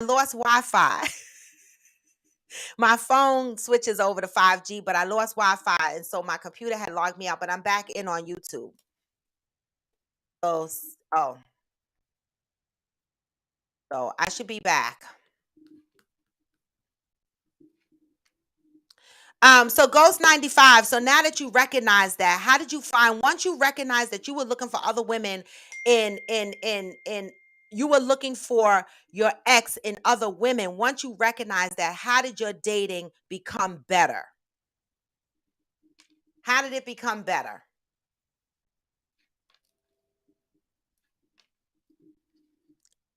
lost Wi-Fi. My phone switches over to 5G, but I lost Wi-Fi, and so my computer had logged me out. But I'm back in on YouTube. Oh, so I should be back. So Ghost 95. So now that you recognize that, how did you find once you recognize that you were looking for other women in you were looking for your ex in other women. Once you recognize that, how did your dating become better? How did it become better?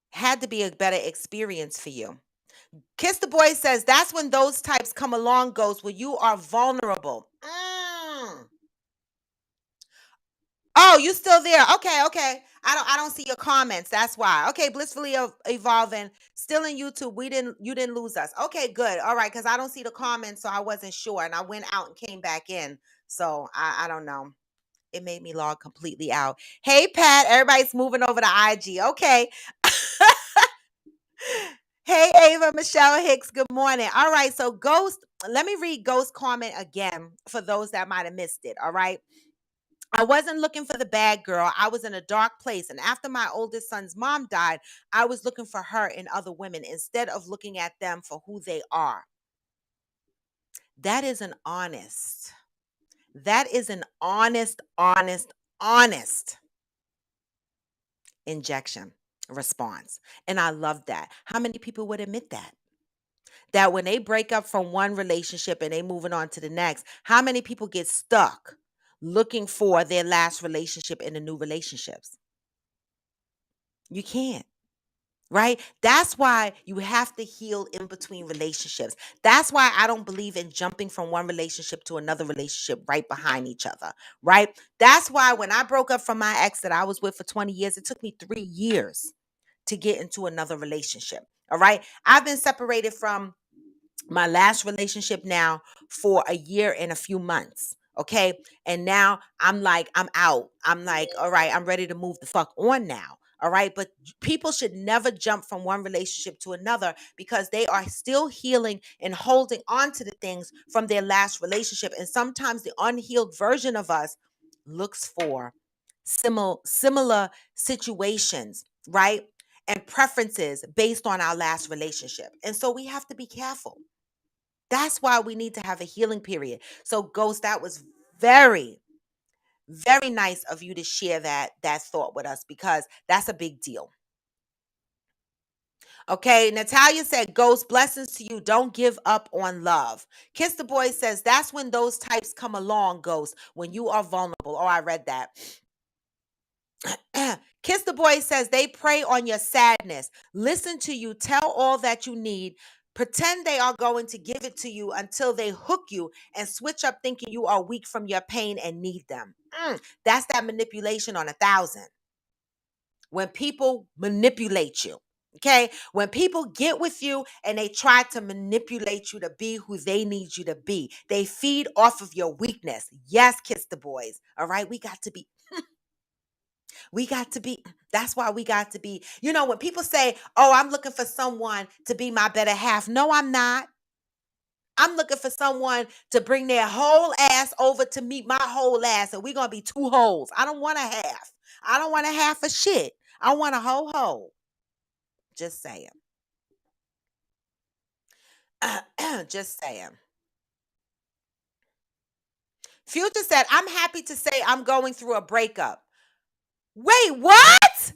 Had to be a better experience for you. Kiss the Boy says that's when those types come along, Ghost, where you are vulnerable. Oh, you still there? Okay, okay. I don't see your comments. That's why. Okay, blissfully evolving. Still in YouTube. You didn't lose us. Okay, good. All right, because I don't see the comments, so I wasn't sure. And I went out and came back in. So I don't know. It made me log completely out. Hey Pat, everybody's moving over to IG. Okay. Hey Ava Michelle Hicks, good morning. All right, so Ghost, let me read Ghost comment again for those that might have missed it. All right. I wasn't looking for the bad girl. I was in a dark place. And after my oldest son's mom died, I was looking for her in other women instead of looking at them for who they are. That is an honest. That is an honest injection response. And I love that. How many people would admit that? That when they break up from one relationship and they moving on to the next, how many people get stuck looking for their last relationship in the new relationships? You can't. Right? That's why you have to heal in between relationships. That's why I don't believe in jumping from one relationship to another relationship right behind each other. Right? That's why when I broke up from my ex that I was with for 20 years, it took me 3 years to get into another relationship. All right. I've been separated from my last relationship now for a year and a few months. Okay. And now I'm like, I'm out. I'm like, all right, I'm ready to move the fuck on now. All right. But people should never jump from one relationship to another because they are still healing and holding on to the things from their last relationship. And sometimes the unhealed version of us looks for similar situations, right? And preferences based on our last relationship. And so we have to be careful. That's why we need to have a healing period. So Ghost, that was very, very nice of you to share that thought with us because that's a big deal. Okay, Natalia said, Ghost, blessings to you. Don't give up on love. Kiss the Boy says, that's when those types come along, Ghost, when you are vulnerable. Oh, I read that. Kiss the Boy says, they prey on your sadness. Listen to you. Tell all that you need. Pretend they are going to give it to you until they hook you and switch up thinking you are weak from your pain and need them. That's that manipulation on 1,000. When people manipulate you. Okay. When people get with you and they try to manipulate you to be who they need you to be, they feed off of your weakness. Yes, Kiss the Boys. All right. That's why we got to be, when people say, oh, I'm looking for someone to be my better half. No, I'm not. I'm looking for someone to bring their whole ass over to meet my whole ass, and we're going to be two holes. I don't want a half. I don't want a half of shit. I want a whole hole. Just saying. Just saying. Future said, I'm happy to say I'm going through a breakup. Wait, what?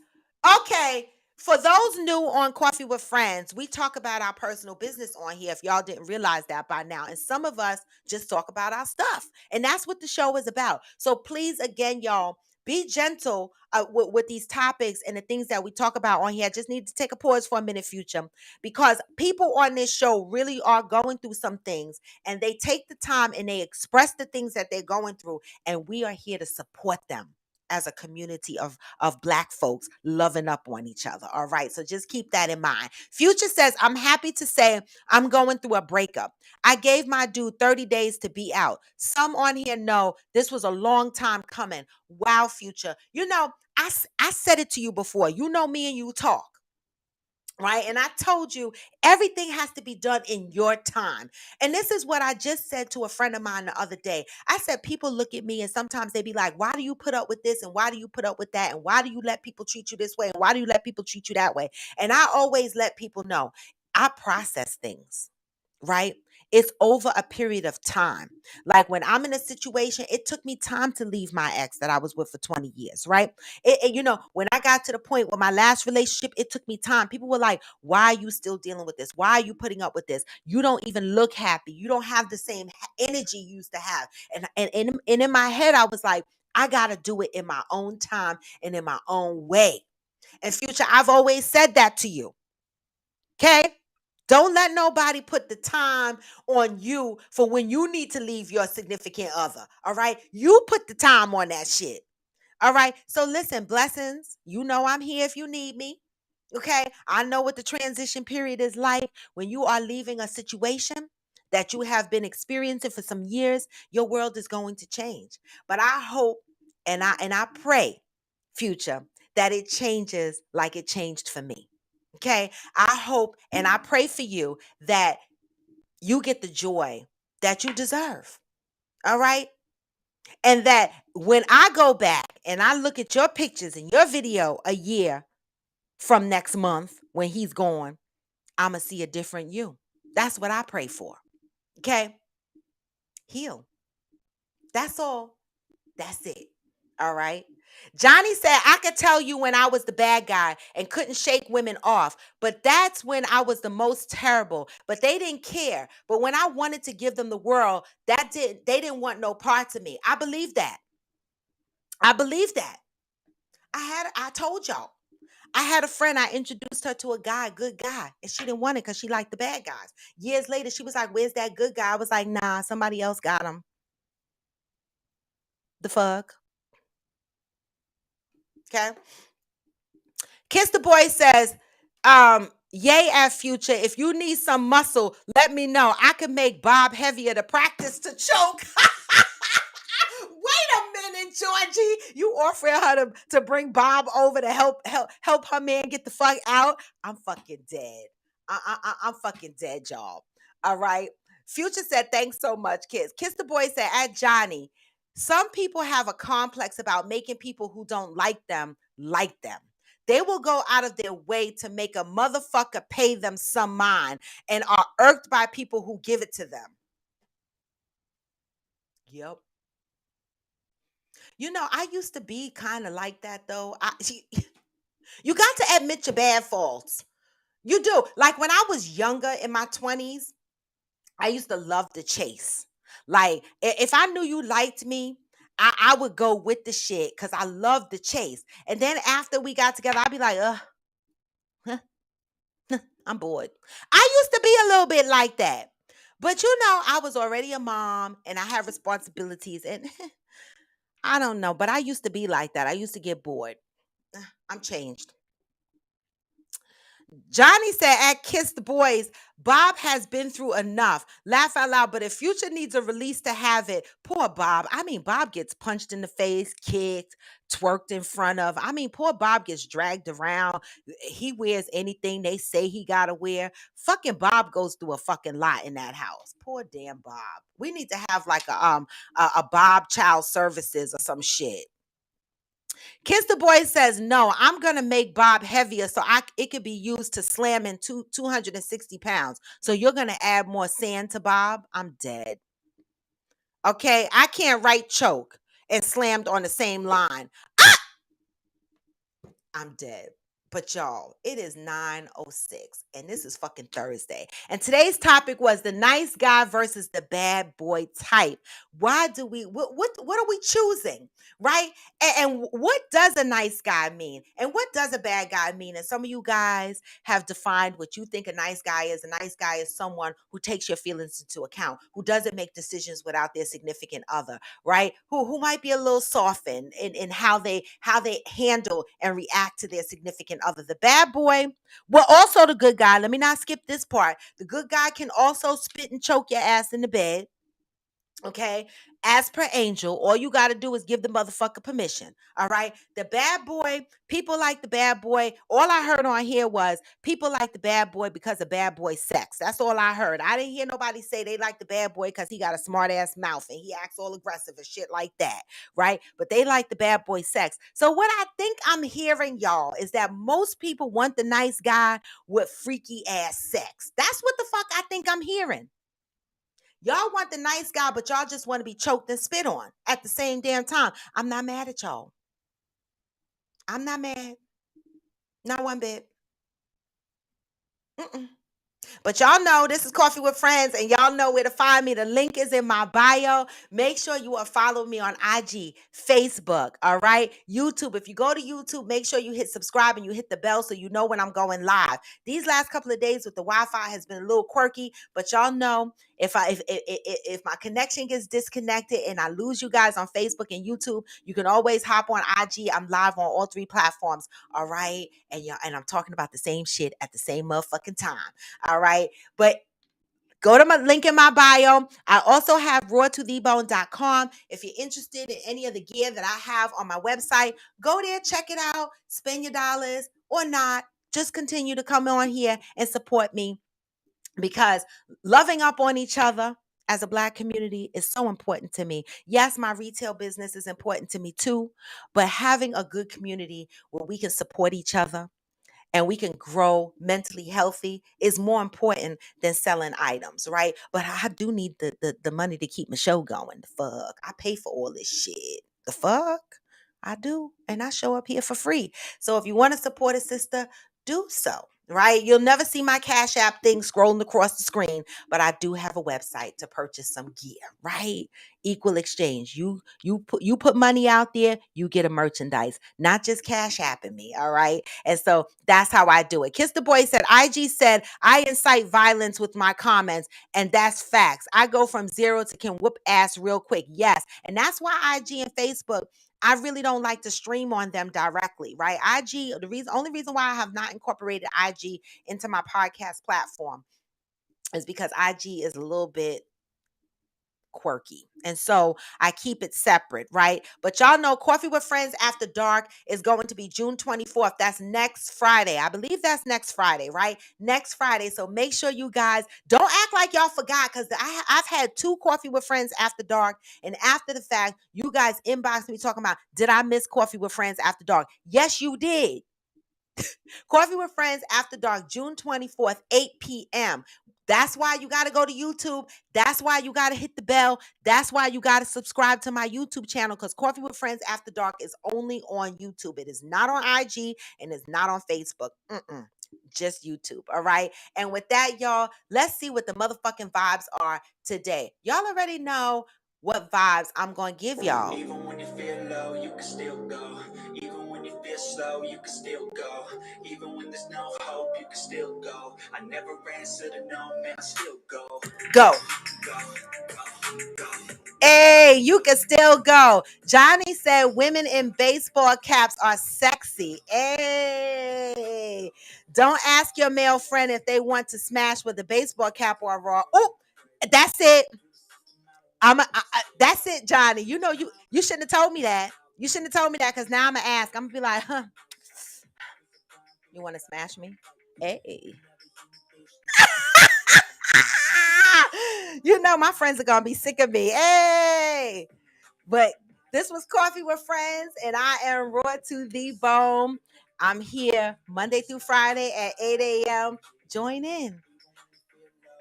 Okay. For those new on Coffee with Friends, we talk about our personal business on here if y'all didn't realize that by now. And some of us just talk about our stuff. And that's what the show is about. So please, again, y'all, be gentle with these topics and the things that we talk about on here. I just need to take a pause for a minute, Future, because people on this show really are going through some things and they take the time and they express the things that they're going through. And we are here to support them as a community of Black folks loving up on each other. All right. So just keep that in mind. Future says, I'm happy to say I'm going through a breakup. I gave my dude 30 days to be out. Some on here know this was a long time coming. Wow, Future. I said it to you before. You know me and you talk. right? And I told you everything has to be done in your time. And this is what I just said to a friend of mine the other day. I said, people look at me and sometimes they be like, why do you put up with this? And why do you put up with that? And why do you let people treat you this way? And why do you let people treat you that way? And I always let people know I process things, right? It's over a period of time. Like when I'm in a situation, it took me time to leave my ex that I was with for 20 years, right? When I got to the point with my last relationship, it took me time. People were like, why are you still dealing with this? Why are you putting up with this? You don't even look happy. You don't have the same energy you used to have. And in my head, I was like, I got to do it in my own time and in my own way. And future, I've always said that to you. Okay? Don't let nobody put the time on you for when you need to leave your significant other. All right? You put the time on that shit. All right. So listen, blessings. You know I'm here if you need me. Okay. I know what the transition period is like when you are leaving a situation that you have been experiencing for some years. Your world is going to change. But I hope and I pray, future, that it changes like it changed for me. Okay. I hope and I pray for you that you get the joy that you deserve. All right. And that when I go back and I look at your pictures and your video a year from next month when he's gone, I'm going to see a different you. That's what I pray for. Okay? Heal. That's all. That's it. All right. Johnny said, I could tell you when I was the bad guy and couldn't shake women off, but that's when I was the most terrible. But they didn't care. But when I wanted to give them the world, they didn't want no parts of me. I believe that. I believe that. I told y'all. I had a friend, I introduced her to a guy, good guy, and she didn't want it because she liked the bad guys. Years later, she was like, where's that good guy? I was like, nah, somebody else got him. The fuck? Okay. Kiss the Boy says, yay at future. If you need some muscle, let me know. I can make Bob heavier to practice to choke. Wait a minute, Georgie. You offering her to bring Bob over to help her man get the fuck out? I'm fucking dead. I'm fucking dead, y'all. All right. Future said, thanks so much, kids. Kiss the Boy said, at Johnny, some people have a complex about making people who don't like them like them. They will go out of their way to make a motherfucker pay them some mind and are irked by people who give it to them. Yep. I used to be kind of like that though. You got to admit your bad faults. You do. Like when I was younger in my 20s, I used to love the chase. Like if I knew you liked me, I would go with the shit because I loved the chase. And then after we got together, I'd be like, I'm bored. I used to be a little bit like that. But I was already a mom and I have responsibilities and I don't know, but I used to be like that. I used to get bored. I'm changed. Johnny said at Kiss the Boys, Bob has been through enough. Laugh out loud, but if Future needs a release to have it, poor Bob. I mean, Bob gets punched in the face, kicked, twerked in front of. I mean, poor Bob gets dragged around. He wears anything they say he gotta wear. Fucking Bob goes through a fucking lot in that house. Poor damn Bob. We need to have like a Bob Child Services or some shit. Kiss the Boy says, no, I'm going to make Bob heavier so it could be used to slam in 260 pounds. So you're going to add more sand to Bob? I'm dead. Okay, I can't write choke and slammed on the same line. I'm dead. But y'all, it is 9:06 and this is fucking Thursday. And today's topic was the nice guy versus the bad boy type. Why do we what are we choosing? Right? And what does a nice guy mean? And what does a bad guy mean? And some of you guys have defined what you think a nice guy is. A nice guy is someone who takes your feelings into account, who doesn't make decisions without their significant other, right? Who might be a little softened in how they handle and react to their significant other. The bad boy, well, also the good guy. Let me not skip this part. The good guy can also spit and choke your ass in the bed. Okay, as per Angel, all you got to do is give the motherfucker permission. All right, the bad boy, people like the bad boy. All I heard on here was people like the bad boy because of bad boy sex. That's all I heard. I didn't hear nobody say they like the bad boy because he got a smart ass mouth and he acts all aggressive and shit like that. Right, but they like the bad boy sex. So what I think I'm hearing, y'all, is that most people want the nice guy with freaky ass sex. That's what the fuck I think I'm hearing. Y'all want the nice guy, but y'all just want to be choked and spit on at the same damn time. I'm not mad at y'all. I'm not mad. Not one bit. Mm-mm. But y'all know this is Coffee with Friends, and y'all know where to find me. The link is in my bio. Make sure you are following me on IG, Facebook, all right? YouTube. If you go to YouTube, make sure you hit subscribe and you hit the bell so you know when I'm going live. These last couple of days with the Wi-Fi has been a little quirky, but y'all know if my connection gets disconnected and I lose you guys on Facebook and YouTube, you can always hop on IG. I'm live on all three platforms, all right? And I'm talking about the same shit at the same motherfucking time. All right. But go to my link in my bio. I also have rawtothebone.com. If you're interested in any of the gear that I have on my website, go there, check it out, spend your dollars or not. Just continue to come on here and support me because loving up on each other as a Black community is so important to me. Yes, my retail business is important to me too, but having a good community where we can support each other and we can grow mentally healthy is more important than selling items, right? But I do need the money to keep my show going. The fuck? I pay for all this shit. The fuck? I do. And I show up here for free. So if you want to support a sister, do so. Right? You'll never see my Cash App thing scrolling across the screen, but I do have a website to purchase some gear, right? Equal exchange. You put money out there, you get a merchandise, not just Cash Apping me, all right? And so that's how I do it. Kiss the Boy said, IG said, I incite violence with my comments, and that's facts. I go from zero to can whoop ass real quick. Yes. And that's why IG and Facebook, I really don't like to stream on them directly, right? IG, only reason why I have not incorporated IG into my podcast platform is because IG is a little bit quirky. And so I keep it separate, right? But y'all know Coffee with Friends After Dark is going to be June 24th. That's next Friday. I believe that's next Friday, right? Next Friday. So make sure you guys don't act like y'all forgot because I've had two Coffee with Friends After Dark. And after the fact, you guys inboxed me talking about, did I miss Coffee with Friends After Dark? Yes, you did. Coffee with Friends After Dark, June 24th, 8 p.m. That's why you got to go to YouTube. That's why you got to hit the bell. That's why you got to subscribe to my YouTube channel because Coffee with Friends After Dark is only on YouTube. It is not on IG and it's not on Facebook. Just YouTube. All right. And with that, y'all, let's see what the motherfucking vibes are today. Y'all already know what vibes I'm going to give y'all. Even when you feel low, you can still go. Even when you feel slow, you can still go. Even when there's no hope, you can still go. I never answer to no, man, I still go. Go. Go, go, go. Hey, you can still go. Johnny said women in baseball caps are sexy. Hey, don't ask your male friend if they want to smash with a baseball cap or a raw. Oh, that's it. That's it, Johnny. You know you shouldn't have told me that. You shouldn't have told me that because now I'm gonna ask. I'm gonna be like, huh? You want to smash me? Hey. You know my friends are gonna be sick of me. Hey. But this was Coffee with Friends, and I am raw to the bone. I'm here Monday through Friday at 8 a.m. Join in.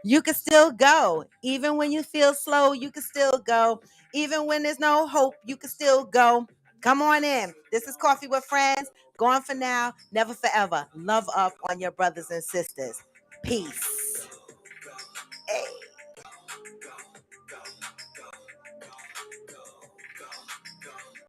You can still go. Even when you feel slow, you can still go. Even when there's no hope, you can still go. Come on in. This is Coffee with Friends. Going for now, never forever. Love up on your brothers and sisters. Peace.